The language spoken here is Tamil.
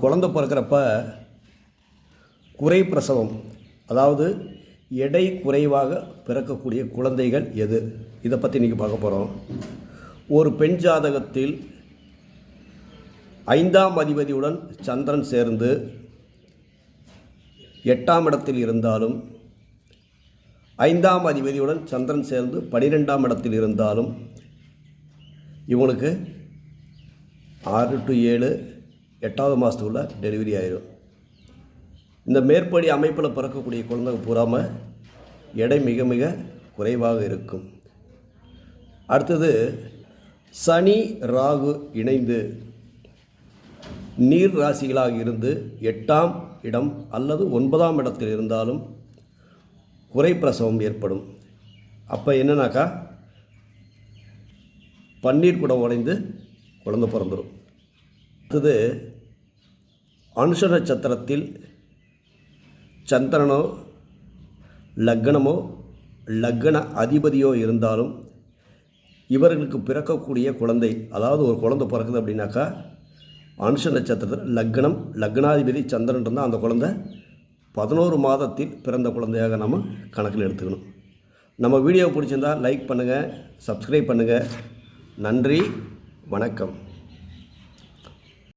குழந்தை பிறக்கிறப்ப குறை பிரசவம், அதாவது எடை குறைவாக பிறக்கக்கூடிய குழந்தைகள் எது, இதை பற்றி இன்றைக்கி பார்க்க போகிறோம். ஒரு பெண் ஜாதகத்தில் 5ஆம் அதிபதியுடன் சந்திரன் சேர்ந்து 8ஆம் இடத்தில் இருந்தாலும், 5ஆம் அதிபதியுடன் சந்திரன் சேர்ந்து 12ஆம் இடத்தில் இருந்தாலும் இவங்களுக்கு 6 to 7 8வது மாதத்துக்குள்ளே டெலிவரி ஆயிடும். இந்த மேற்படி அமைப்பில் பிறக்கக்கூடிய குழந்தைங்க பூராமல் எடை மிக மிக குறைவாக இருக்கும். அடுத்தது, சனி ராகு இணைந்து நீர் ராசிகளாக இருந்து 8ஆம் இடம் அல்லது 9ஆம் இடத்தில் இருந்தாலும் குறை பிரசவம் ஏற்படும். அப்போ என்னன்னாக்கா பன்னீர் குடம் உடைந்து குழந்தை பிறந்துடும். அடுத்தது, அனுஷ நட்சத்திரத்தில் சந்திரனோ லக்னமோ லக்ன அதிபதியோ இருந்தாலும் இவர்களுக்கு பிறக்கக்கூடிய குழந்தை, அதாவது ஒரு குழந்தை பிறக்குது அப்படின்னாக்கா அனுஷ நட்சத்திரத்தில் லக்னம் லக்னாதிபதி சந்திரன் இருந்தால் அந்த குழந்தை 11 மாதத்தில் பிறந்த குழந்தையாக நம்ம கணக்கில் எடுத்துக்கணும். நம்ம வீடியோ பிடிச்சிருந்தால் லைக் பண்ணுங்கள், சப்ஸ்கிரைப் பண்ணுங்கள். நன்றி, வணக்கம்.